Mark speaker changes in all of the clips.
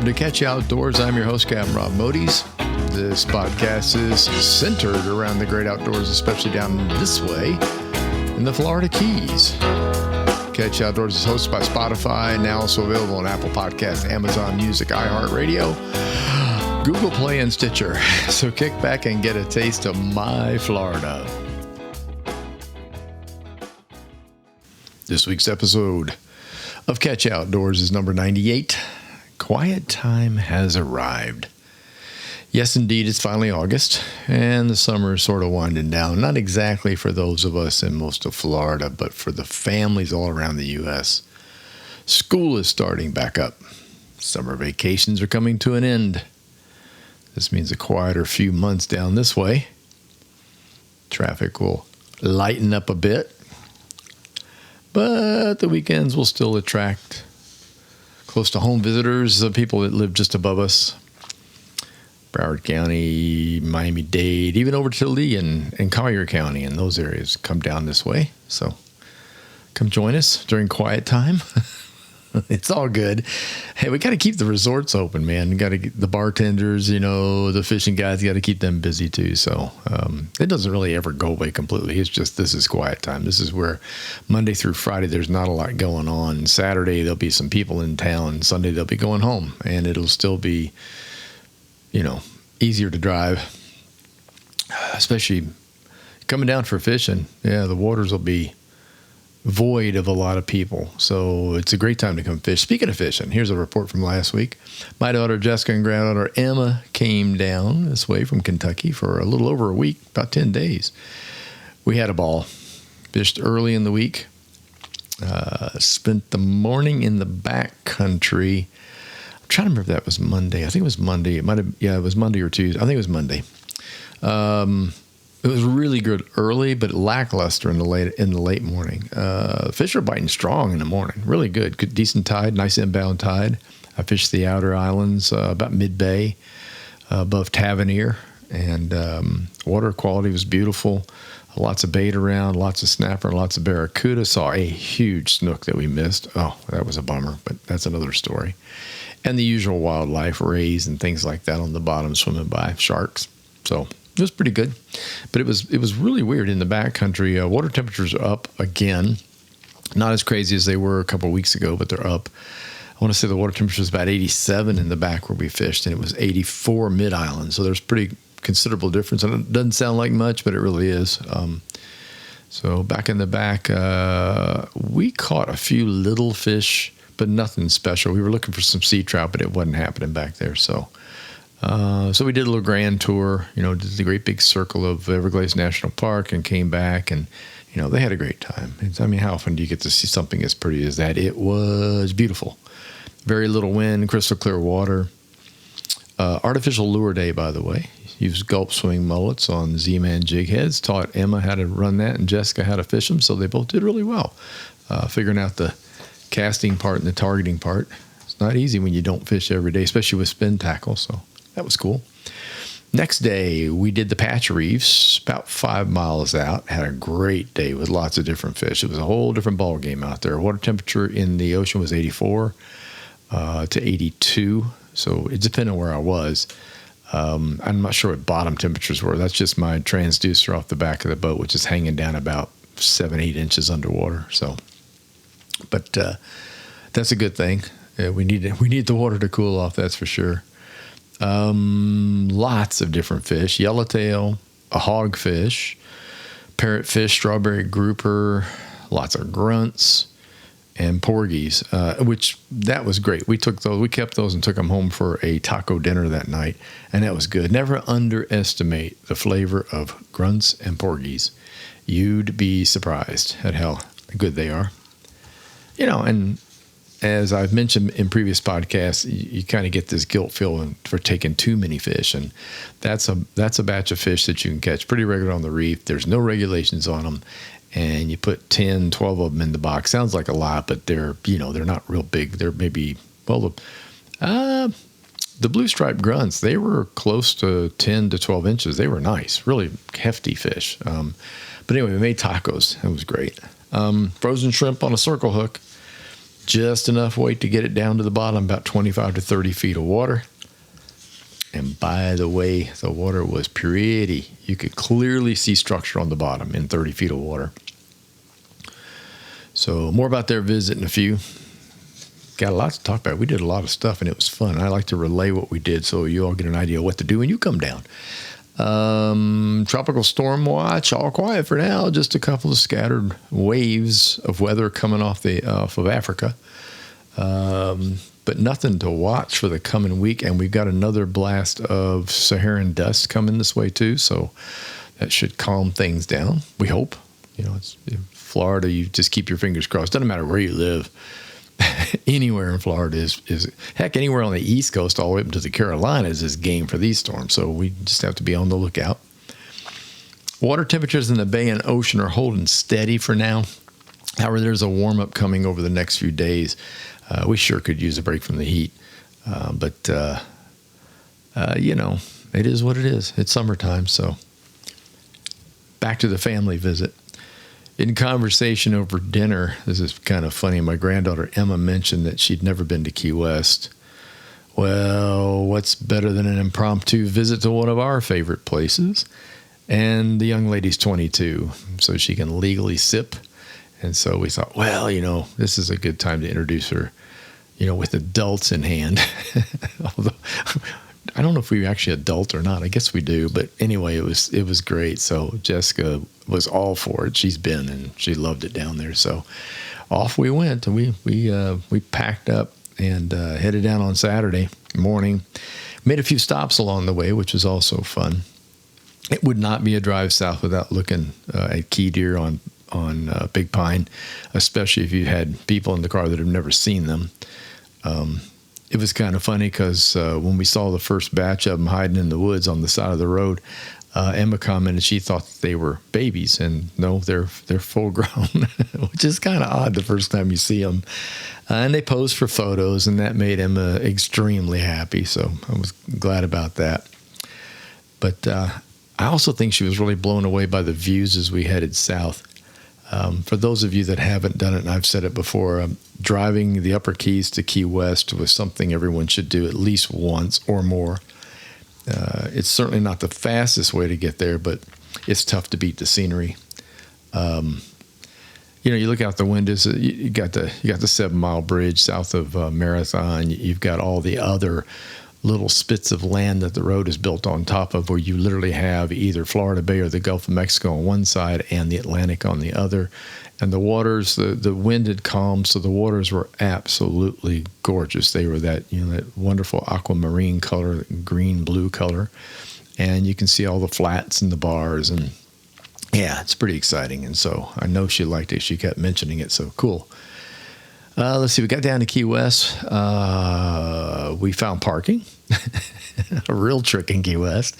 Speaker 1: welcome to Catch Outdoors. I'm your host, Captain Rob Modies. This podcast is centered around the great outdoors, especially down this way in the Florida Keys. Catch Outdoors is hosted by Spotify, now also available on Apple Podcasts, Amazon Music, iHeartRadio, Google Play, and Stitcher. So kick back and get a taste of my Florida. This week's episode of Catch Outdoors is number 98. Quiet time has arrived. Yes, indeed, it's finally August, and the summer is sort of winding down. Not exactly for those of us in most of Florida, but for the families all around the U.S. School is starting back up. Summer vacations are coming to an end. This means a quieter few months down this way. Traffic will lighten up a bit, but the weekends will still attract close to home visitors, the people that live just above us. Broward County, Miami-Dade, even over to Lee and Collier County and those areas come down this way. So come join us during quiet time. It's all good. Hey, we got to keep the resorts open, man. We got to get the bartenders, the fishing guys, got to keep them busy too. So it doesn't really ever go away completely. It's just this is quiet time. This is where Monday through Friday there's not a lot going on. Saturday there'll be some people in town. Sunday they'll be going home, and it'll still be, easier to drive, especially coming down for fishing. Yeah, the waters will be void of a lot of people. So it's a great time to come fish. Speaking of fishing, here's a report from last week. My daughter Jessica and granddaughter Emma came down this way from Kentucky for a little over a week, about 10 days. We had a ball. Fished early in the week. Spent the morning in the back country. I'm trying to remember if that was Monday. I think it was Monday. It was Monday or Tuesday. I think it was Monday. It was really good early, but lackluster in the late morning. Fish are biting strong in the morning. Really good. Decent tide, nice inbound tide. I fished the outer islands about mid-bay above Tavernier, and water quality was beautiful. Lots of bait around, lots of snapper, and lots of barracuda. Saw a huge snook that we missed. Oh, that was a bummer, but that's another story. And the usual wildlife, rays and things like that on the bottom swimming by, sharks. So it was pretty good, but it was really weird in the backcountry. Water temperatures are up again, not as crazy as they were a couple of weeks ago, but they're up. I want to say the water temperature was about 87 in the back where we fished, and it was 84 mid-island. So there's pretty considerable difference. And it doesn't sound like much, but it really is. So back in the back, we caught a few little fish, but nothing special. We were looking for some sea trout, but it wasn't happening back there. So we did a little grand tour, did the great big circle of Everglades National Park and came back, and, they had a great time. How often do you get to see something as pretty as that? It was beautiful. Very little wind, crystal clear water. Artificial lure day, by the way. Used gulp swing mullets on Z-Man jig heads. Taught Emma how to run that and Jessica how to fish them, so they both did really well. Figuring out the casting part and the targeting part. It's not easy when you don't fish every day, especially with spin tackle, so that was cool. Next day, we did the Patch Reefs, about 5 miles out. Had a great day with lots of different fish. It was a whole different ball game out there. Water temperature in the ocean was 84 to 82, so it depended on where I was. I'm not sure what bottom temperatures were. That's just my transducer off the back of the boat, which is hanging down about 7-8 inches underwater. So, but that's a good thing. We need the water to cool off. That's for sure. Lots of different fish: yellowtail, a hogfish, parrotfish, strawberry grouper, lots of grunts, and porgies, which that was great. We kept those and took them home for a taco dinner that night, and that was good. Never underestimate the flavor of grunts and porgies. You'd be surprised at how good they are. And as I've mentioned in previous podcasts, you kind of get this guilt feeling for taking too many fish, and that's a batch of fish that you can catch pretty regular on the reef. There's no regulations on them, and you put 10, 12 of them in the box. Sounds like a lot, but they're not real big. They're maybe, the blue stripe grunts, they were close to 10 to 12 inches. They were nice, really hefty fish. But anyway, we made tacos. It was great. Frozen shrimp on a circle hook. just enough weight to get it down to the bottom, about 25 to 30 feet of water. And by the way, the water was pretty. You could clearly see structure on the bottom in 30 feet of water. So more about their visit in a few. Got a lot to talk about. We did a lot of stuff, and it was fun. I like to relay what we did so you all get an idea of what to do when you come down. Tropical storm watch, all quiet for now. Just a couple of scattered waves of weather coming off of Africa. But nothing to watch for the coming week. And we've got another blast of Saharan dust coming this way too. So that should calm things down. We hope. It's in Florida. You just keep your fingers crossed. Doesn't matter where you live. Anywhere in Florida is heck, anywhere on the East Coast all the way up to the Carolinas is game for these storms. So we just have to be on the lookout. Water temperatures in the bay and ocean are holding steady for now. However, there's a warm up coming over the next few days. We sure could use a break from the heat. But it is what it is. It's summertime. So back to the family visit. In conversation over dinner, this is kind of funny. My granddaughter Emma mentioned that she'd never been to Key West. Well, what's better than an impromptu visit to one of our favorite places? And the young lady's 22, so she can legally sip. And so we thought, well, this is a good time to introduce her, with adults in hand. Although I don't know if we actually adult or not. I guess we do. But anyway, it was great. So Jessica was all for it. She's been, and she loved it down there. So off we went. And we packed up and headed down on Saturday morning. Made a few stops along the way, which was also fun. It would not be a drive south without looking at key deer on Big Pine, especially if you had people in the car that have never seen them. It was kind of funny because when we saw the first batch of them hiding in the woods on the side of the road, Emma commented she thought they were babies, and no, they're full grown, which is kind of odd the first time you see them. And they posed for photos, and that made Emma extremely happy. So I was glad about that. But I also think she was really blown away by the views as we headed south. For those of you that haven't done it, and I've said it before, driving the Upper Keys to Key West was something everyone should do at least once or more. It's certainly not the fastest way to get there, but it's tough to beat the scenery. You look out the windows. You got the 7 Mile Bridge south of Marathon. You've got all the other little spits of land that the road is built on top of, where you literally have either Florida Bay or the Gulf of Mexico on one side and the Atlantic on the other. And the waters, the wind had calmed, so the waters were absolutely gorgeous. They were that wonderful aquamarine color, green-blue color. And you can see all the flats and the bars. And yeah, it's pretty exciting. And so I know she liked it. She kept mentioning it, so cool. Let's see, we got down to Key West. We found parking. A real trick in Key West.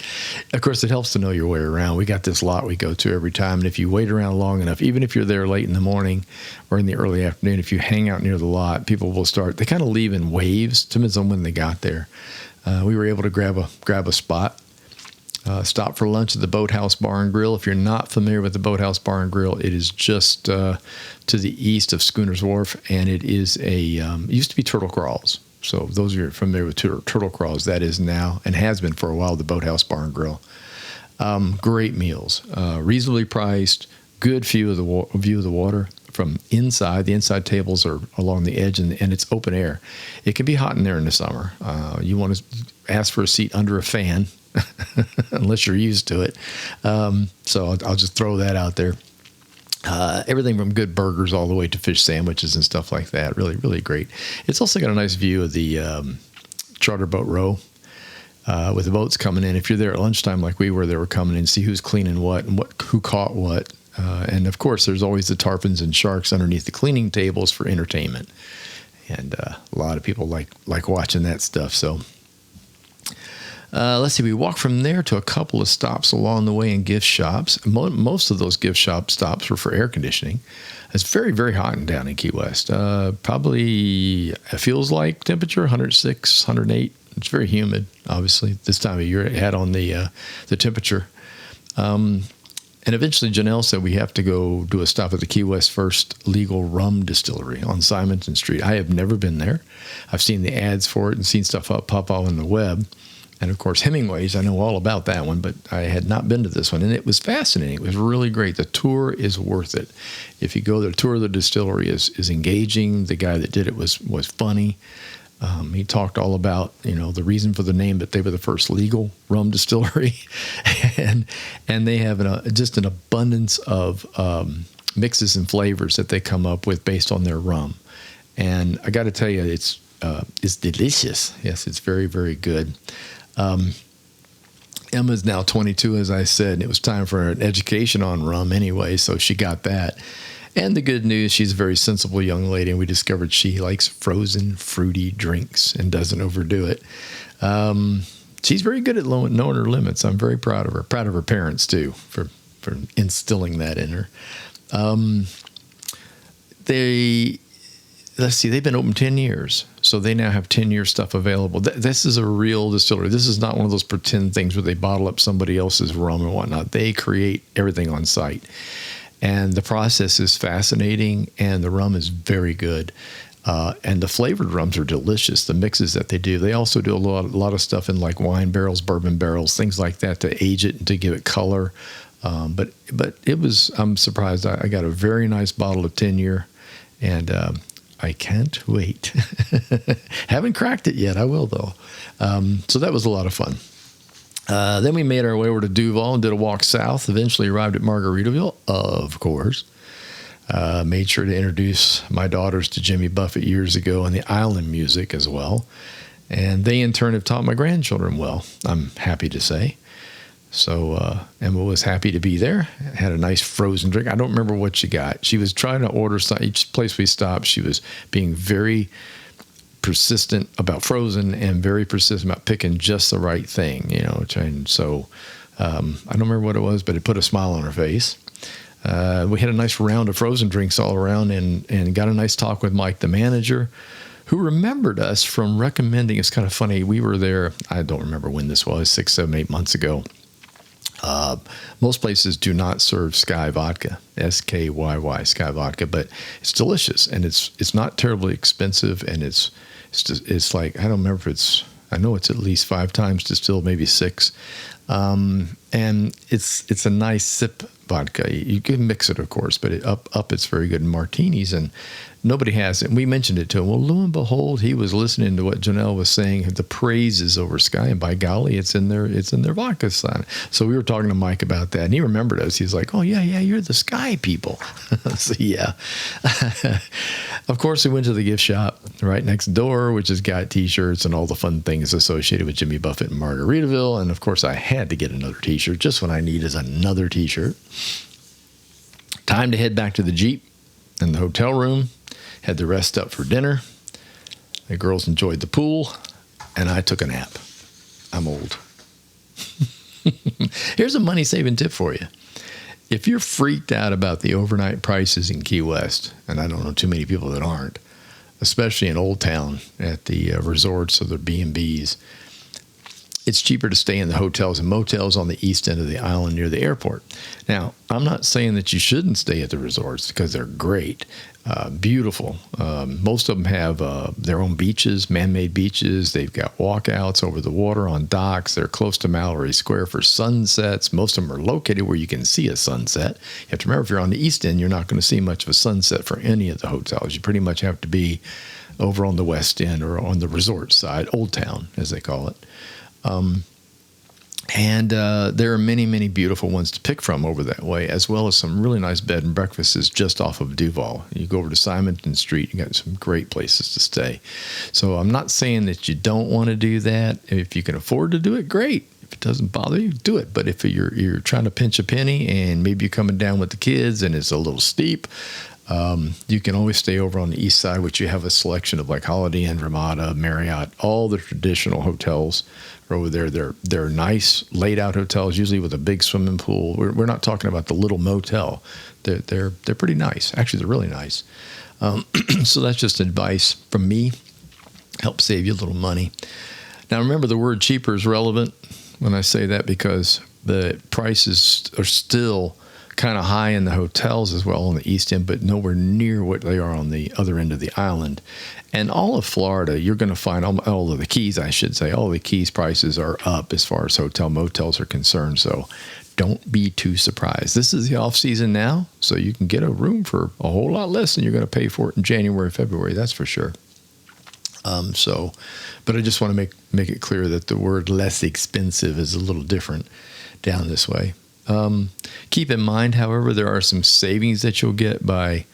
Speaker 1: Of course, it helps to know your way around. We got this lot we go to every time, and if you wait around long enough, even if you're there late in the morning or in the early afternoon, if you hang out near the lot, people will start. They kind of leave in waves. Depends on when they got there. We were able to grab a spot. Stop for lunch at the Boathouse Bar and Grill. If you're not familiar with the Boathouse Bar and Grill, it is just to the east of Schooner's Wharf, and it is it used to be Turtle Crawls. So those of you who are familiar with Turtle Crawls, that is now, and has been for a while, the Boathouse Bar and Grill. Great meals, reasonably priced, good view of the water from inside. The inside tables are along the edge, and it's open air. It can be hot in there in the summer. You want to ask for a seat under a fan, unless you're used to it. So I'll just throw that out there. Everything from good burgers all the way to fish sandwiches and stuff like that. Really, really great. It's also got a nice view of the charter boat row with the boats coming in. If you're there at lunchtime like we were, they were coming in, see who's cleaning what and who caught what. And, of course, there's always the tarpons and sharks underneath the cleaning tables for entertainment. And a lot of people like watching that stuff. So let's see, we walked from there to a couple of stops along the way in gift shops. Most of those gift shop stops were for air conditioning. It's very, very hot and down in Key West. Probably, it feels like temperature, 106, 108. It's very humid, obviously. This time of year, it had on the temperature. And eventually Janelle said we have to go do a stop at the Key West first legal rum distillery on Simonton Street. I have never been there. I've seen the ads for it and seen stuff pop up on the web. And, of course, Hemingway's, I know all about that one, but I had not been to this one. And it was fascinating. It was really great. The tour is worth it. If you go, the tour of the distillery is engaging. The guy that did it was funny. He talked all about, the reason for the name, that they were the first legal rum distillery. and they have just an abundance of mixes and flavors that they come up with based on their rum. And I got to tell you, it's delicious. Yes, it's very, very good. Emma's now 22, as I said, and it was time for an education on rum anyway, so she got that. And the good news, she's a very sensible young lady, and we discovered she likes frozen, fruity drinks and doesn't overdo it. She's very good at knowing her limits. I'm very proud of her. Proud of her parents, too, for instilling that in her. Let's see, they've been open 10 years, so they now have 10-year stuff available. This is a real distillery. This is not one of those pretend things where they bottle up somebody else's rum and whatnot. They create everything on site. And the process is fascinating, and the rum is very good. And the flavored rums are delicious, the mixes that they do. They also do a lot of stuff in like wine barrels, bourbon barrels, things like that to age it and to give it color. But I'm surprised. I got a very nice bottle of 10-year, and I can't wait. Haven't cracked it yet. I will, though. So that was a lot of fun. Then we made our way over to Duval and did a walk south. Eventually arrived at Margaritaville, of course. Made sure to introduce my daughters to Jimmy Buffett years ago and the island music as well. And they, in turn, have taught my grandchildren well, I'm happy to say. So Emma was happy to be there. Had a nice frozen drink. I don't remember what she got. She was trying to order something. Each place we stopped, she was being very persistent about frozen and very persistent about picking just the right thing, So I don't remember what it was, but it put a smile on her face. We had a nice round of frozen drinks all around and got a nice talk with Mike, the manager, who remembered us from recommending. It's kind of funny. We were there, I don't remember when this was, 6, 7, 8 months ago. Most places do not serve Sky vodka, SKYY, Sky vodka, but it's delicious and it's not terribly expensive, and it's like, I don't remember if I know it's at least 5 times distilled, maybe 6. And it's a nice sip vodka. You can mix it, of course, but it's very good in martinis, and nobody has it. And we mentioned it to him. Well, lo and behold, he was listening to what Janelle was saying, the praises over Sky, and by golly, it's in their vodka sign. So we were talking to Mike about that, and he remembered us. He's like, "Oh yeah, you're the Sky people." So yeah. Of course, we went to the gift shop right next door, which has got T-shirts and all the fun things associated with Jimmy Buffett and Margaritaville. And of course, I had to get another T-shirt. Just what I need is another T-shirt. Time to head back to the Jeep and the hotel room. Had the rest up for dinner. The girls enjoyed the pool, and I took a nap. I'm old. Here's a money-saving tip for you. If you're freaked out about the overnight prices in Key West, and I don't know too many people that aren't, especially in Old Town at the resorts or the B&Bs, it's cheaper to stay in the hotels and motels on the east end of the island near the airport. Now, I'm not saying that you shouldn't stay at the resorts because they're great, beautiful. Most of them have their own beaches, man-made beaches. They've got walkouts over the water on docks. They're close to Mallory Square for sunsets. Most of them are located where you can see a sunset. You have to remember, if you're on the east end, you're not going to see much of a sunset for any of the hotels. You pretty much have to be over on the west end or on the resort side, Old Town, as they call it. There are many, many beautiful ones to pick from over that way, as well as some really nice bed and breakfasts just off of Duval. You go over to Simonton Street, you got some great places to stay. So I'm not saying that you don't want to do that. If you can afford to do it, great. If it doesn't bother you, do it. But if you're trying to pinch a penny and maybe you're coming down with the kids and it's a little steep, you can always stay over on the east side, which you have a selection of like Holiday Inn, Ramada, Marriott, all the traditional hotels are over there. They're nice, laid out hotels, usually with a big swimming pool. We're not talking about the little motel. They're pretty nice. Actually, they're really nice. So that's just advice from me. Help save you a little money. Now, remember, the word cheaper is relevant when I say that, because the prices are still kind of high in the hotels as well on the East End, but nowhere near what they are on the other end of the island. And all of Florida, you're going to find all of the Keys, I should say, all the Keys prices are up as far as hotel motels are concerned. So don't be too surprised. This is the off season now, so you can get a room for a whole lot less than you're going to pay for it in January, February. That's for sure. But I just want to make it clear that the word less expensive is a little different down this way. Keep in mind, however, there are some savings that you'll get by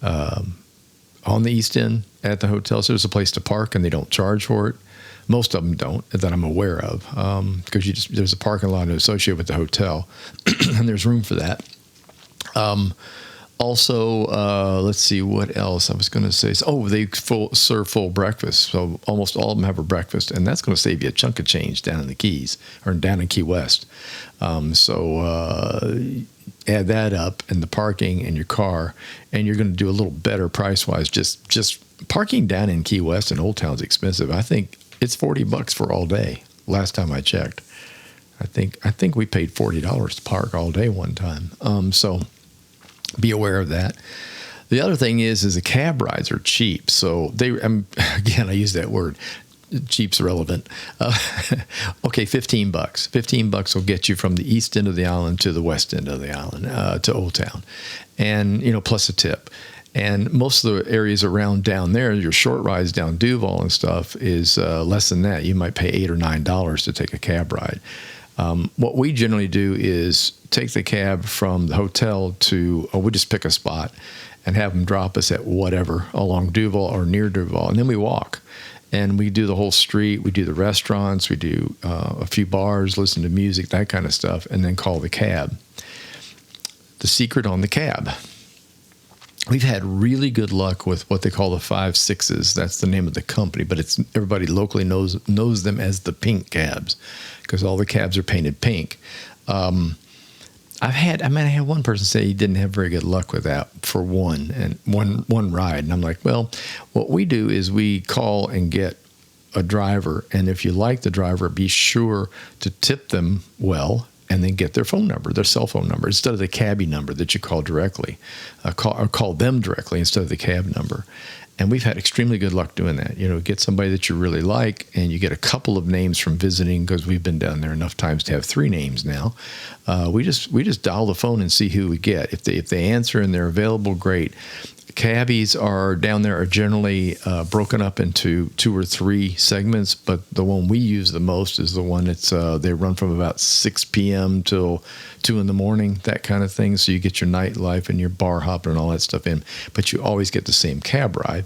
Speaker 1: on the East End at the hotel. So there's a place to park, and they don't charge for it. Most of them don't, that I'm aware of, because there's a parking lot associated with the hotel, and there's room for that. Also, let's see what else I was going to say. They serve full breakfast. So almost all of them have a breakfast, and that's going to save you a chunk of change down in the Keys or down in Key West. Add that up and the parking and your car, and you're going to do a little better price-wise. Just parking down in Key West and Old Town's expensive. I think it's $40 for all day. Last time I checked, I think we paid $40 to park all day one time. So be aware of that. The other thing is the cab rides are cheap. So again, I use that word. Cheap's relevant. Okay, $15. $15 will get you from the east end of the island to the west end of the island, to Old Town, and plus a tip. And most of the areas around down there, your short rides down Duval and stuff, is less than that. You might pay $8 or $9 to take a cab ride. What we generally do is take the cab from the hotel to, we just pick a spot and have them drop us at whatever along Duval or near Duval, and then we walk. And we do the whole street. We do the restaurants. We do a few bars, listen to music, that kind of stuff, and then call the cab. The secret on the cab. We've had really good luck with what they call the 5-6s. That's the name of the company, but everybody locally knows them as the pink cabs because all the cabs are painted pink. I had one person say he didn't have very good luck with that for one ride. And I'm like, well, what we do is we call and get a driver. And if you like the driver, be sure to tip them well and then get their phone number, their cell phone number, instead of the cabbie number that you call directly. Call them directly instead of the cab number. And we've had extremely good luck doing that. Get somebody that you really like, and you get a couple of names from visiting because we've been down there enough times to have 3 names now. We just dial the phone and see who we get. If they answer and they're available, great. Cabbies are down there are generally broken up into 2 or 3 segments, but the one we use the most is the one that's they run from about 6 p.m. till 2 in the morning, that kind of thing. So you get your nightlife and your bar hopping and all that stuff in, but you always get the same cab ride.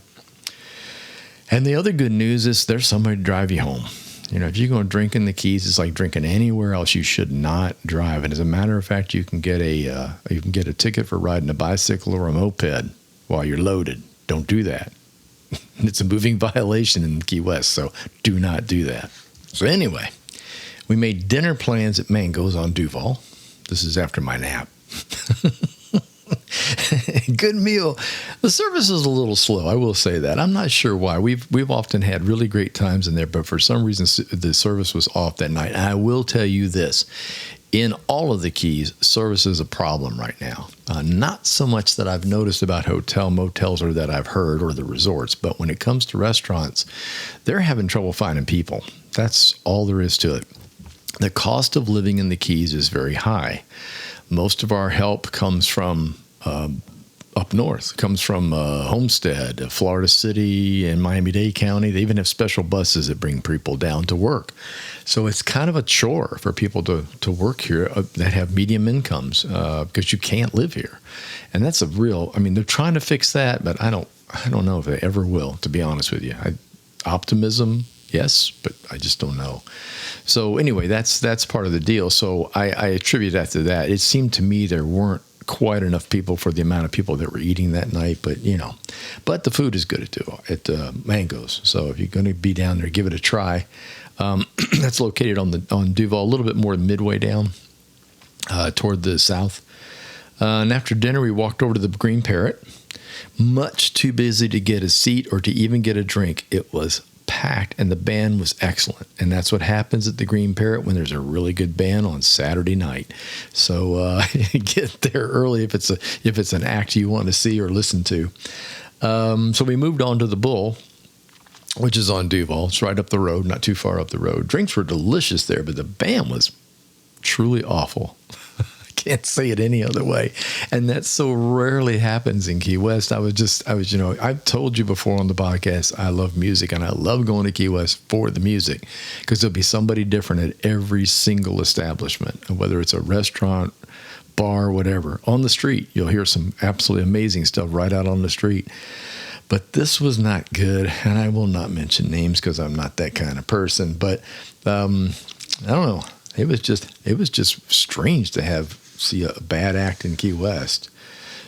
Speaker 1: And the other good news is there's somebody to drive you home. If you're going to drink in the Keys, it's like drinking anywhere else. You should not drive. And as a matter of fact, you can get a ticket for riding a bicycle or a moped while you're loaded. Don't do that. It's a moving violation in Key West, so do not do that. So anyway, we made dinner plans at Mango's on Duval. This is after my nap. Good meal. The service is a little slow, I will say that. I'm not sure why. We've often had really great times in there, but for some reason the service was off that night. And I will tell you this. In all of the Keys, service is a problem right now. Not so much that I've noticed about motels, or that I've heard, or the resorts, but when it comes to restaurants, they're having trouble finding people. That's all there is to it. The cost of living in the Keys is very high. Most of our help comes from up north, comes from Homestead, Florida City, and Miami-Dade County. They even have special buses that bring people down to work. So it's kind of a chore for people to work here that have medium incomes because you can't live here. And that's they're trying to fix that, but I don't know if they ever will, to be honest with you. Optimism, yes, but I just don't know. So anyway, that's part of the deal. So I attribute that to that. It seemed to me there weren't quite enough people for the amount of people that were eating that night, but the food is good at Mango's. So if you're going to be down there, give it a try. That's located on Duval, a little bit more midway down toward the south. And after dinner, we walked over to the Green Parrot. Much too busy to get a seat or to even get a drink. It was packed packed, and the band was excellent. And that's what happens at the Green Parrot when there's a really good band on Saturday night. So get there early if it's an act you want to see or listen to. So we moved on to the Bull, which is on Duval. It's right up the road, not too far up the road. Drinks were delicious there, but the band was truly awful. Can't say it any other way. And that so rarely happens in Key West. I've told you before on the podcast, I love music and I love going to Key West for the music because there'll be somebody different at every single establishment, whether it's a restaurant, bar, whatever. On the street, you'll hear some absolutely amazing stuff right out on the street. But this was not good. And I will not mention names because I'm not that kind of person. But I don't know. It was just strange to see a bad act in Key West.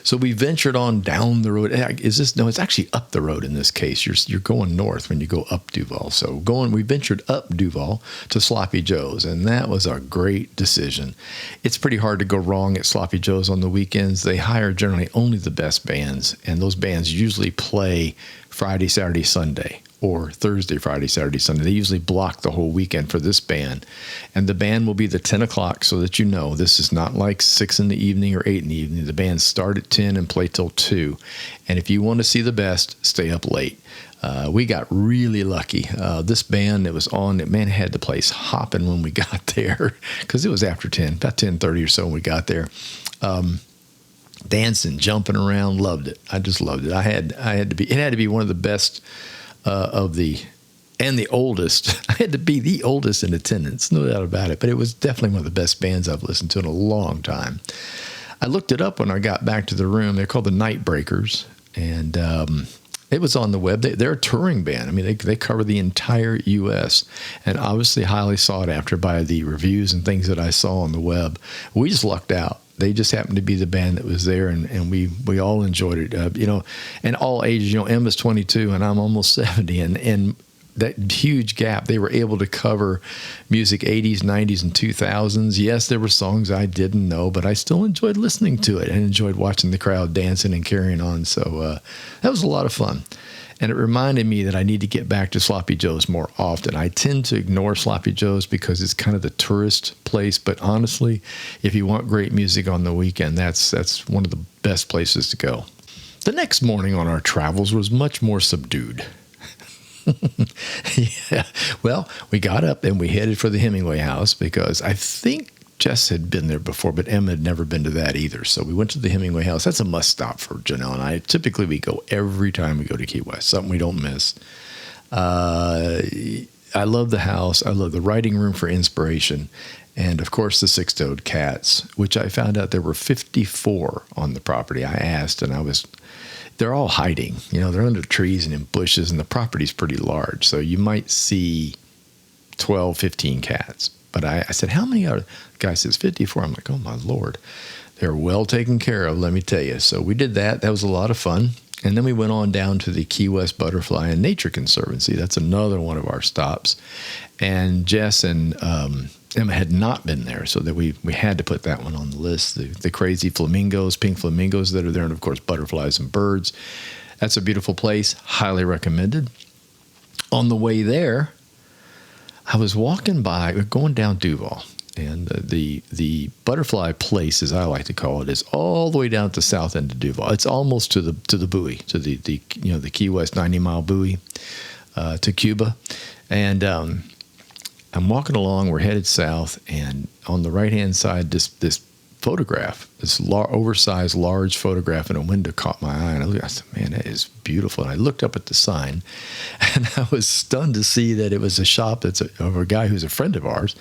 Speaker 1: So we ventured on down the road. No, it's actually up the road in this case. You're going north when you go up Duval. So we ventured up Duval to Sloppy Joe's, and that was a great decision. It's pretty hard to go wrong at Sloppy Joe's on the weekends. They hire generally only the best bands, and those bands usually play Friday, Saturday, Sunday, or Thursday, Friday, Saturday, Sunday. They usually block the whole weekend for this band. And the band will be the 10 o'clock so that you know this is not like 6 in the evening or 8 in the evening. The bands start at 10 and play till 2. And if you want to see the best, stay up late. We got really lucky. This band that was on, had the place hopping when we got there because it was after 10, about 10:30 or so when we got there. Dancing, jumping around, loved it. I just loved it. It had to be one of the best and the oldest. I had to be the oldest in attendance, no doubt about it. But it was definitely one of the best bands I've listened to in a long time. I looked it up when I got back to the room. They're called the Night Breakers, and it was on the web. They're a touring band. I mean, they cover the entire U.S. and obviously highly sought after by the reviews and things that I saw on the web. We just lucked out. They just happened to be the band that was there, and we all enjoyed it. And all ages. Emma's 22, and I'm almost 70, and that huge gap, they were able to cover music 80s, 90s, and 2000s. Yes, there were songs I didn't know, but I still enjoyed listening to it and enjoyed watching the crowd dancing and carrying on. So that was a lot of fun. And it reminded me that I need to get back to Sloppy Joe's more often. I tend to ignore Sloppy Joe's because it's kind of the tourist place. But honestly, if you want great music on the weekend, that's one of the best places to go. The next morning on our travels was much more subdued. Yeah. Well, we got up and we headed for the Hemingway house because I think Jess had been there before, but Emma had never been to that either. So we went to the Hemingway house. That's a must stop for Janelle and I. Typically, we go every time we go to Key West, something we don't miss. I love the house. I love the writing room for inspiration. And, of course, the six-toed cats, which I found out there were 54 on the property. I asked, and they're all hiding. They're under trees and in bushes, and the property's pretty large. So you might see 12, 15 cats. But I said, how many are? The guy says 54. I'm like, oh, my Lord. They're well taken care of, let me tell you. So we did that. That was a lot of fun. And then we went on down to the Key West Butterfly and Nature Conservancy. That's another one of our stops. And Jess and Emma had not been there, so that we had to put that one on the list. The crazy flamingos, pink flamingos that are there, and, of course, butterflies and birds. That's a beautiful place. Highly recommended. On the way there, I was going down Duval, and the butterfly place, as I like to call it, is all the way down at the south end of Duval. It's almost to the buoy, to the Key West 90-mile buoy to Cuba, and I'm walking along. We're headed south, and on the right-hand side, this photograph, this oversized, large photograph in a window caught my eye, and I said, man, that is beautiful. And I looked up at the sign, and I was stunned to see that it was a shop of a guy who's a friend of ours,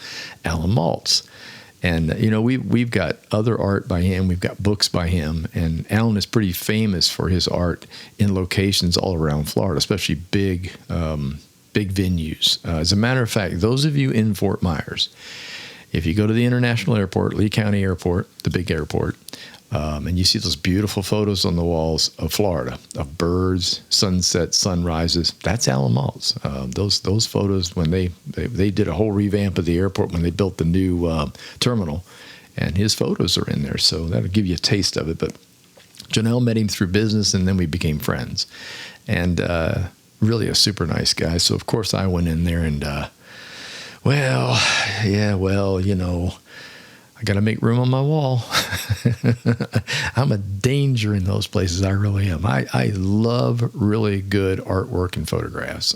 Speaker 1: Alan Maltz. And, we've got other art by him. We've got books by him. And Alan is pretty famous for his art in locations all around Florida, especially big venues. As a matter of fact, those of you in Fort Myers, if you go to the International Airport, Lee County Airport, the big airport, and you see those beautiful photos on the walls of Florida, of birds, sunsets, sunrises, that's Alan Maltz. Those photos, when they did a whole revamp of the airport when they built the new terminal, and his photos are in there, so that'll give you a taste of it. But Janelle met him through business, and then we became friends. And really a super nice guy. So, of course, I went in there and, I got to make room on my wall. I'm a danger in those places. I really am. I love really good artwork and photographs.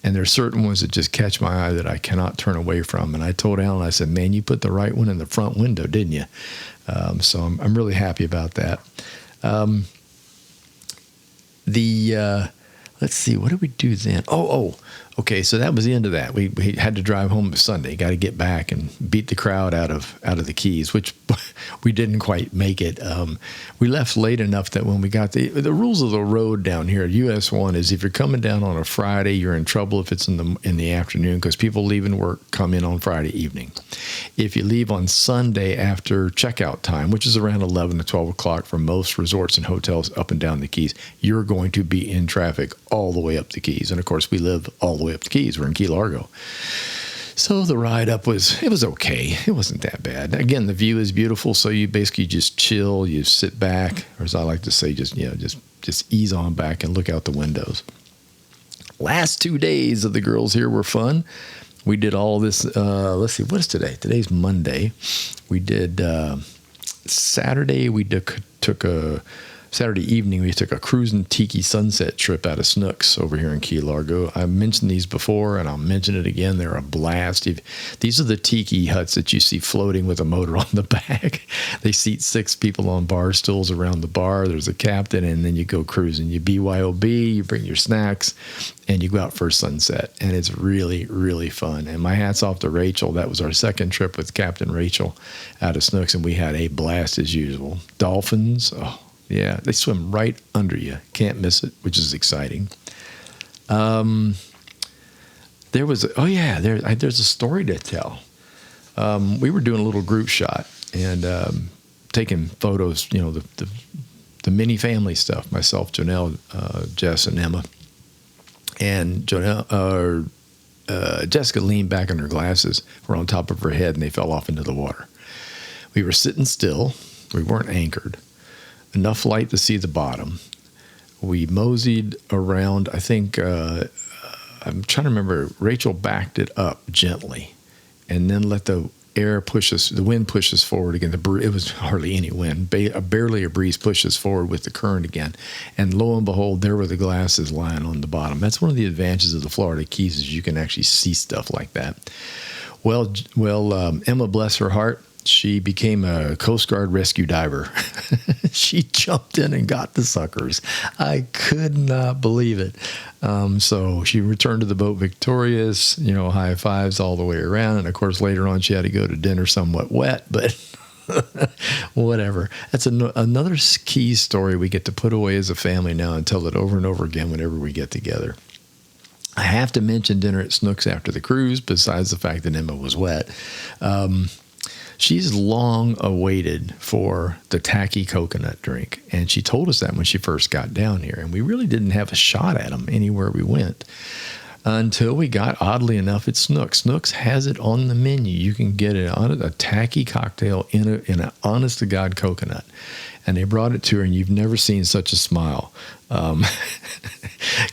Speaker 1: And there's certain ones that just catch my eye that I cannot turn away from. And I told Alan, I said, man, you put the right one in the front window, didn't you? So I'm really happy about that. Let's see, what did we do then? Okay. So that was the end of that. We had to drive home Sunday. Got to get back and beat the crowd out of the Keys, which we didn't quite make it. We left late enough that when we got the rules of the road down here at US 1 is if you're coming down on a Friday, you're in trouble if it's in the afternoon because people leaving work come in on Friday evening. If you leave on Sunday after checkout time, which is around 11 to 12 o'clock for most resorts and hotels up and down the Keys, you're going to be in traffic all the way up the Keys. And of course, we live all the way up the Keys. We're in Key Largo. So the ride up was okay. It wasn't that bad. Again, the view is beautiful. So you basically just chill, you sit back, or as I like to say, just ease on back and look out the windows. Last 2 days of the girls here were fun. We did all this, let's see, what is today? Today's Monday. We did Saturday, Saturday evening, we took a cruising tiki sunset trip out of Snooks over here in Key Largo. I've mentioned these before, and I'll mention it again. They're a blast. These are the tiki huts that you see floating with a motor on the back. They seat 6 people on bar stools around the bar. There's a captain, and then you go cruising. You BYOB, you bring your snacks, and you go out for a sunset. And it's really, really fun. And my hat's off to Rachel. That was our second trip with Captain Rachel out of Snooks, and we had a blast as usual. Dolphins, yeah, they swim right under you. Can't miss it, which is exciting. There's a story to tell. We were doing a little group shot and taking photos, the mini family stuff, myself, Janelle, Jess, and Emma. And Jessica leaned back on her glasses, were on top of her head, and they fell off into the water. We were sitting still. We weren't anchored. Enough light to see the bottom. We moseyed around. I think, I'm trying to remember, Rachel backed it up gently and then let the wind push us forward again. It was hardly any wind, barely a breeze pushed us forward with the current again. And lo and behold, there were the glasses lying on the bottom. That's one of the advantages of the Florida Keys is you can actually see stuff like that. Well, Emma, bless her heart, she became a Coast Guard rescue diver. She jumped in and got the suckers. I could not believe it. So she returned to the boat victorious, high fives all the way around. And of course, later on, she had to go to dinner somewhat wet, but whatever. That's another key story we get to put away as a family now and tell it over and over again whenever we get together. I have to mention dinner at Snooks after the cruise, besides the fact that Emma was wet. She's long awaited for the tacky coconut drink, and she told us that when she first got down here, and we really didn't have a shot at them anywhere we went until we got, oddly enough, at Snooks. Snooks has it on the menu. You can get a tacky cocktail in an honest-to-God coconut, and they brought it to her, and you've never seen such a smile.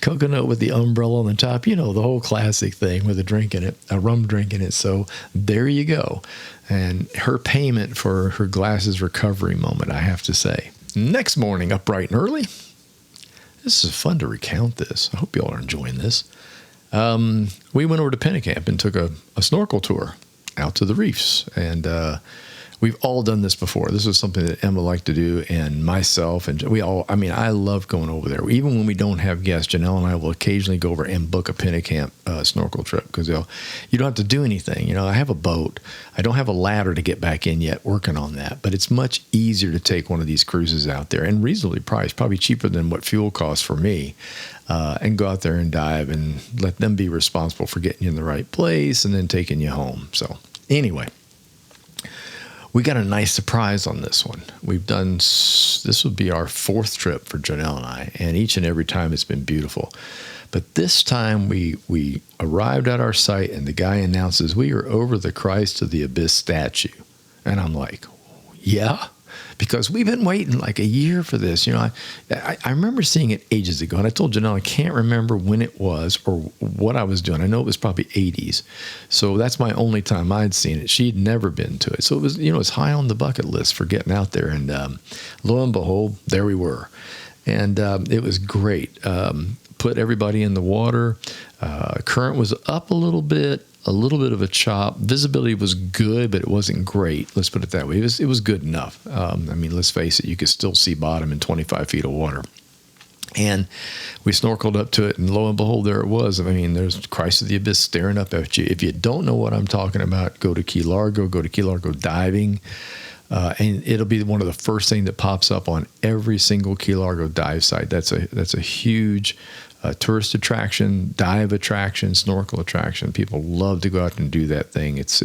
Speaker 1: Coconut with the umbrella on the top, the whole classic thing with a rum drink in it. So there you go. And her payment for her glasses recovery moment, I have to say. Next morning, up bright and early. This is fun to recount this. I hope you all are enjoying this. We went over to Pennicamp and took a snorkel tour out to the reefs. And we've all done this before. This is something that Emma liked to do, and myself, and I love going over there. Even when we don't have guests, Janelle and I will occasionally go over and book a Pennicamp snorkel trip because you don't have to do anything. I have a boat. I don't have a ladder to get back in yet, working on that, but it's much easier to take one of these cruises out there and reasonably priced, probably cheaper than what fuel costs for me, and go out there and dive and let them be responsible for getting you in the right place and then taking you home. So anyway, we got a nice surprise on this one. This would be our 4th trip for Janelle and I, and each and every time it's been beautiful. But this time we arrived at our site, and the guy announces we are over the Christ of the Abyss statue. And I'm like, yeah? because we've been waiting like a year for this. I remember seeing it ages ago, and I told Janelle I can't remember when it was or what I was doing. I know it was probably 80s. So that's my only time I'd seen it. She'd never been to it. So it was, it's high on the bucket list for getting out there. And lo and behold, there we were. And it was great. Put everybody in the water. Current was up a little bit of a chop. Visibility was good, but it wasn't great. Let's put it that way. It was good enough. Let's face it, you could still see bottom in 25 feet of water. And we snorkeled up to it, and lo and behold, there it was. There's Christ of the Abyss staring up at you. If you don't know what I'm talking about, go to Key Largo diving. And it'll be one of the first things that pops up on every single Key Largo dive site. That's a huge tourist attraction, dive attraction, snorkel attraction. People love to go out and do that thing. It's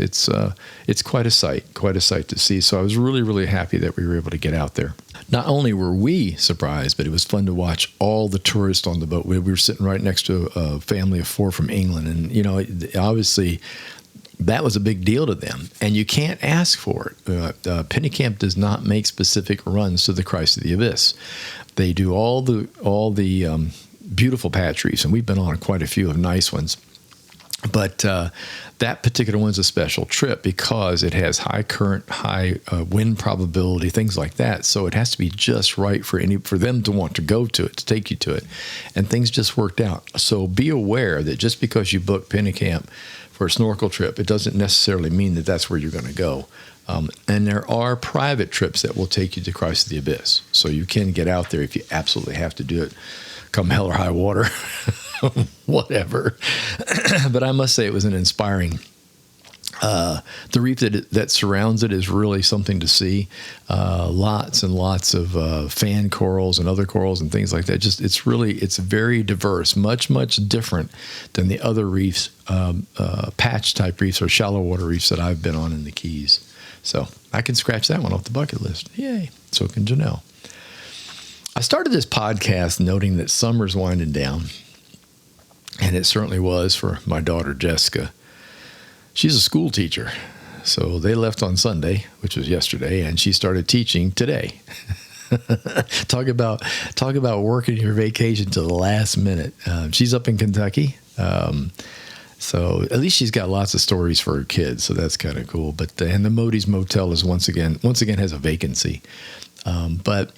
Speaker 1: quite a sight to see. So I was really, really happy that we were able to get out there. Not only were we surprised, but it was fun to watch all the tourists on the boat. We were sitting right next to a family of 4 from England, and obviously that was a big deal to them, and you can't ask for it. Penny Camp does not make specific runs to the Christ of the Abyss. They do all the beautiful patch reefs, and we've been on quite a few of nice ones. But that particular one's a special trip because it has high current, high wind probability, things like that. So it has to be just right for them to want to go to it, to take you to it. And things just worked out. So be aware that just because you book Penny Camp for a snorkel trip, it doesn't necessarily mean that that's where you're going to go. And there are private trips that will take you to Christ of the Abyss. So you can get out there if you absolutely have to do it, come hell or high water. Whatever. But I must say it was an inspiring. The reef that surrounds it is really something to see. Lots and lots of fan corals and other corals and things like that. It's very diverse, much, much different than the other reefs, patch type reefs or shallow water reefs that I've been on in the Keys. So I can scratch that one off the bucket list. Yay. So can Janelle. I started this podcast noting that summer's winding down. And it certainly was for my daughter, Jessica. She's a school teacher. So they left on Sunday, which was yesterday, and she started teaching today. Talk about working your vacation to the last minute. She's up in Kentucky. So at least she's got lots of stories for her kids. So that's kind of cool. But and the Modi's Motel is once again has a vacancy. But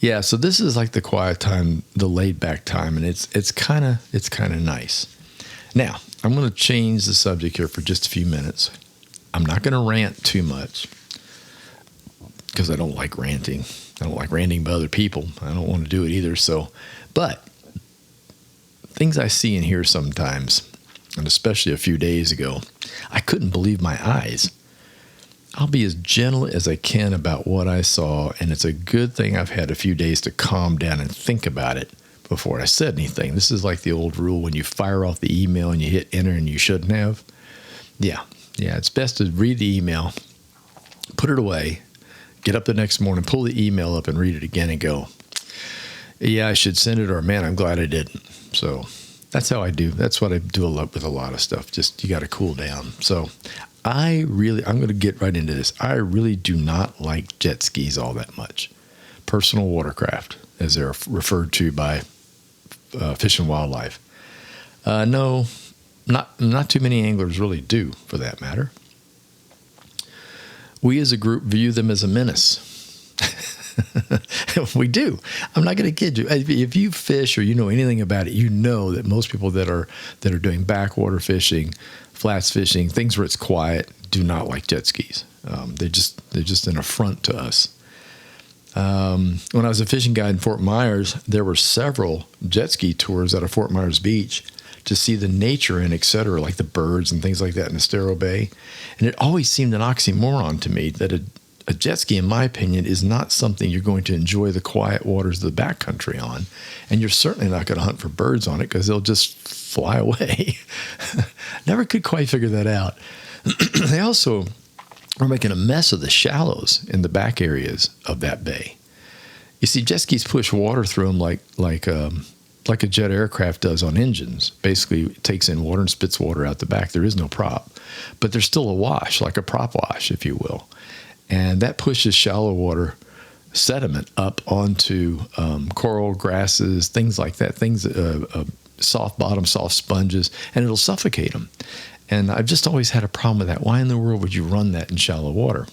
Speaker 1: yeah, so this is like the quiet time, the laid back time, and it's kind of nice. Now, I'm going to change the subject here for just a few minutes. I'm not going to rant too much because I don't like ranting. I don't like ranting by other people. I don't want to do it either. But things I see and hear sometimes, and especially a few days ago, I couldn't believe my eyes. I'll be as gentle as I can about what I saw, and it's a good thing I've had a few days to calm down and think about it before I said anything. This is like the old rule when you fire off the email and you hit enter and you shouldn't have. Yeah, it's best to read the email, put it away, get up the next morning, pull the email up and read it again and go, yeah, I should send it, or man, I'm glad I didn't. So that's how I do. That's what I do with a lot of stuff. Just you got to cool down. So I'm going to get right into this. I really do not like jet skis all that much. Personal watercraft, as they're referred to by Fish and Wildlife. No, not too many anglers really do, for that matter. We as a group view them as a menace. We do. I'm not going to kid you. If you fish or you know anything about it, you know that most people that are doing backwater fishing, flats fishing, things where it's quiet, do not like jet skis. They're just an affront to us. When I was a fishing guide in Fort Myers, there were several jet ski tours out of Fort Myers Beach to see the nature and et cetera, like the birds and things like that in Estero Bay. And it always seemed an oxymoron to me that a jet ski, in my opinion, is not something you're going to enjoy the quiet waters of the backcountry on. And you're certainly not going to hunt for birds on it because they'll just fly away. Never could quite figure that out. They also were making a mess of the shallows in the back areas of that bay. You see, jet skis push water through them like a jet aircraft does on engines. Basically, it takes in water and spits water out the back. There is no prop, but there's still a wash, like a prop wash, if you will. And that pushes shallow water sediment up onto coral, grasses, things like that, soft bottom, soft sponges, and it'll suffocate them. And I've just always had a problem with that. Why in the world would you run that in shallow water?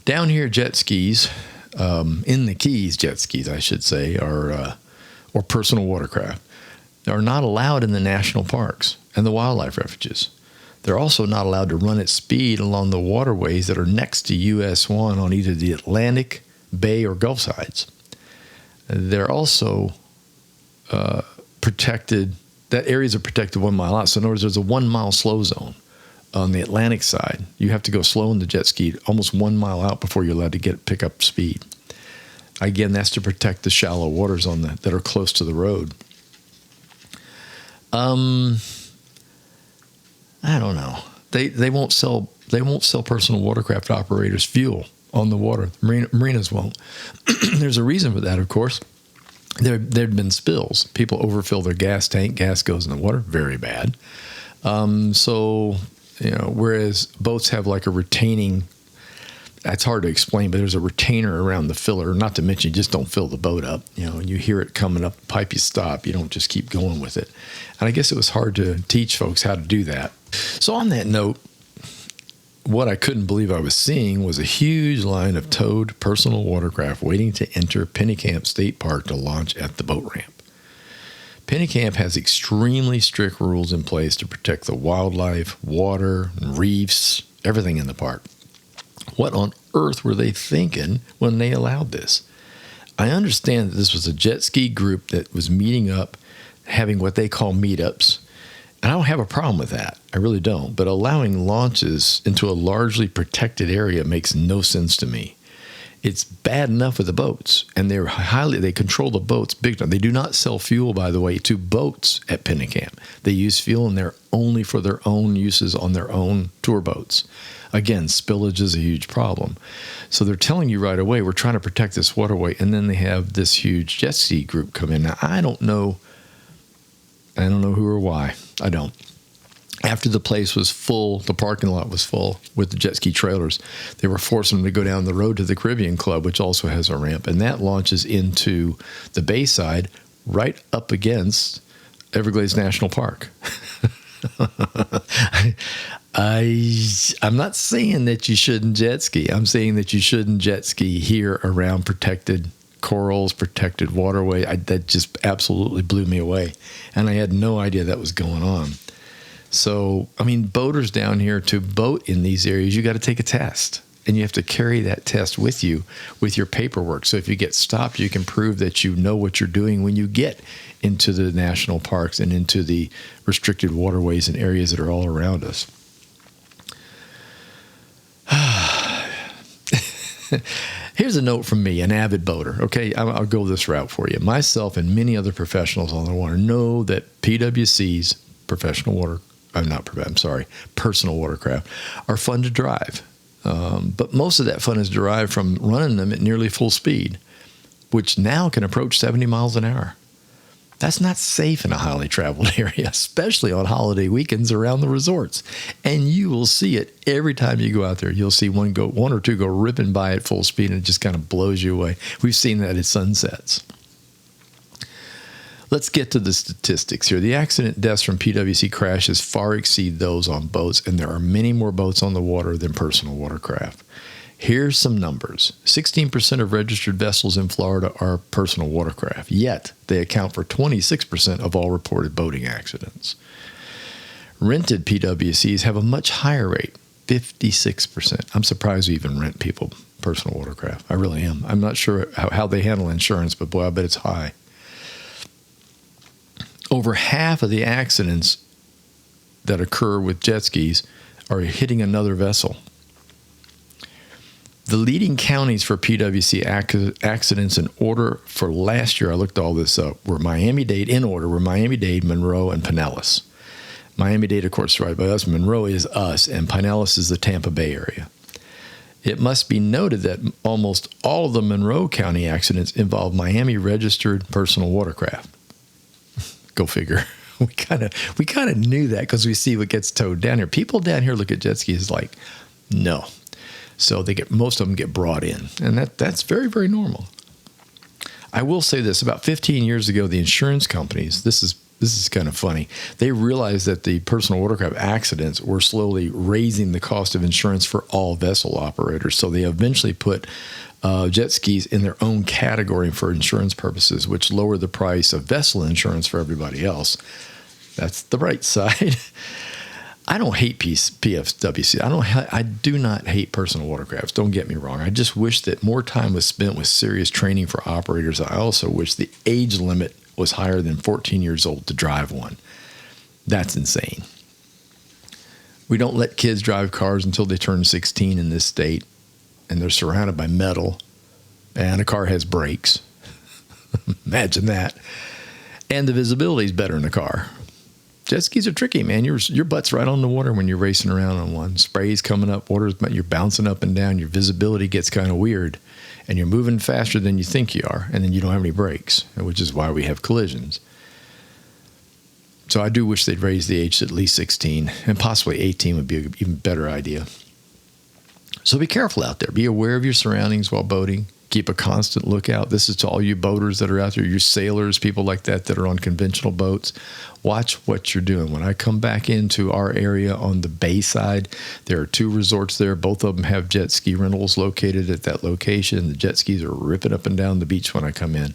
Speaker 1: Down here, jet skis, in the Keys, jet skis, I should say, or personal watercraft, are not allowed in the national parks and the wildlife refuges. They're also not allowed to run at speed along the waterways that are next to US 1 on either the Atlantic, Bay, or Gulf sides. They're also protected. That areas are protected 1 mile out. So in other words, there's a 1 mile slow zone on the Atlantic side. You have to go slow in the jet ski almost 1 mile out before you're allowed to pick up speed. Again, that's to protect the shallow waters that are close to the road. I don't know. They won't sell personal watercraft operators fuel on the water. Marinas won't. There's a reason for that, of course. There'd been spills. People overfill their gas tank. Gas goes in the water. Very bad. Whereas boats have like a retaining. It's hard to explain, but there's a retainer around the filler. Not to mention, you just don't fill the boat up. You hear it coming up the pipe, you stop. You don't just keep going with it. And I guess it was hard to teach folks how to do that. So on that note, what I couldn't believe I was seeing was a huge line of towed personal watercraft waiting to enter Pennycamp State Park to launch at the boat ramp. Pennycamp has extremely strict rules in place to protect the wildlife, water, reefs, everything in the park. What on earth were they thinking when they allowed this? I understand that this was a jet ski group that was meeting up, having what they call meetups. And I don't have a problem with that. I really don't. But allowing launches into a largely protected area makes no sense to me. It's bad enough with the boats, and they control the boats big time. They do not sell fuel, by the way, to boats at Pennycamp. They use fuel in there only for their own uses on their own tour boats. Again, spillage is a huge problem. So they're telling you right away, we're trying to protect this waterway, and then they have this huge jet ski group come in. Now, I don't know who or why. I don't. After the place was full, the parking lot was full with the jet ski trailers, they were forcing them to go down the road to the Caribbean Club, which also has a ramp, and that launches into the Bayside right up against Everglades National Park. I'm not saying that you shouldn't jet ski. I'm saying that you shouldn't jet ski here around protected corals, protected waterway. That just absolutely blew me away, and I had no idea that was going on. So, boaters down here, to boat in these areas, you got to take a test, and you have to carry that test with you with your paperwork. So if you get stopped, you can prove that you know what you're doing when you get into the national parks and into the restricted waterways and areas that are all around us. Here's a note from me, an avid boater. Okay, I'll go this route for you. Myself and many other professionals on the water know that PWC's personal watercraft are fun to drive. But most of that fun is derived from running them at nearly full speed, which now can approach 70 miles an hour. That's not safe in a highly traveled area, especially on holiday weekends around the resorts. And you will see it every time you go out there. You'll see one or two go ripping by at full speed, and it just kind of blows you away. We've seen that at sunsets. Let's get to the statistics here. The accident deaths from PWC crashes far exceed those on boats, and there are many more boats on the water than personal watercraft. Here's some numbers. 16% of registered vessels in Florida are personal watercraft, yet they account for 26% of all reported boating accidents. Rented PWCs have a much higher rate, 56%. I'm surprised we even rent people personal watercraft. I really am. I'm not sure how they handle insurance, but boy, I bet it's high. Over half of the accidents that occur with jet skis are hitting another vessel. The leading counties for PWC accidents in order for last year, I looked all this up, were Miami-Dade, Monroe, and Pinellas. Miami-Dade, of course, right by us. Monroe is us, and Pinellas is the Tampa Bay area. It must be noted that almost all of the Monroe County accidents involve Miami-registered personal watercraft. Go figure. We kind of knew that because we see what gets towed down here. People down here look at jet skis like, no. So most of them get brought in, and that's very, very normal. I will say this: about 15 years ago, the insurance companies, this is kind of funny, they realized that the personal watercraft accidents were slowly raising the cost of insurance for all vessel operators. So they eventually put jet skis in their own category for insurance purposes, which lowered the price of vessel insurance for everybody else. That's the bright side. I don't hate PFWC. I do not hate personal watercrafts. Don't get me wrong. I just wish that more time was spent with serious training for operators. I also wish the age limit was higher than 14 years old to drive one. That's insane. We don't let kids drive cars until they turn 16 in this state, and they're surrounded by metal, and a car has brakes. Imagine that. And the visibility is better in a car. Jet skis are tricky, man. Your butt's right on the water when you're racing around on one. Spray's coming up, you're bouncing up and down. Your visibility gets kind of weird, and you're moving faster than you think you are, and then you don't have any brakes, which is why we have collisions. So I do wish they'd raise the age to at least 16, and possibly 18 would be an even better idea. So be careful out there. Be aware of your surroundings while boating. Keep a constant lookout. This is to all you boaters that are out there, you sailors, people like that are on conventional boats. Watch what you're doing. When I come back into our area on the bay side, there are 2 resorts there. Both of them have jet ski rentals located at that location. The jet skis are ripping up and down the beach when I come in.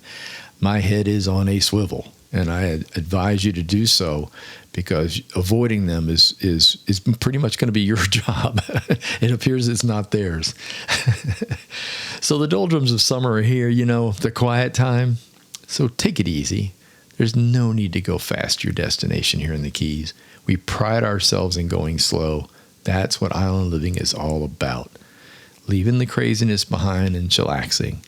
Speaker 1: My head is on a swivel, and I advise you to do so, because avoiding them is pretty much going to be your job. It appears it's not theirs. So the doldrums of summer are here, the quiet time. So take it easy. There's no need to go fast to your destination here in the Keys. We pride ourselves in going slow. That's what island living is all about. Leaving the craziness behind and chillaxing.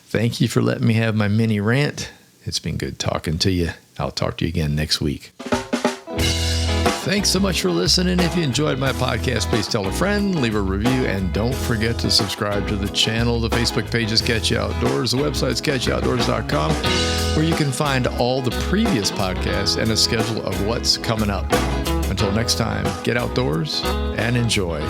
Speaker 1: Thank you for letting me have my mini rant. It's been good talking to you. I'll talk to you again next week. Thanks so much for listening. If you enjoyed my podcast, please tell a friend, leave a review, and don't forget to subscribe to the channel. The Facebook page is Catchy Outdoors. The website is catchyoutdoors.com, where you can find all the previous podcasts and a schedule of what's coming up. Until next time, get outdoors and enjoy.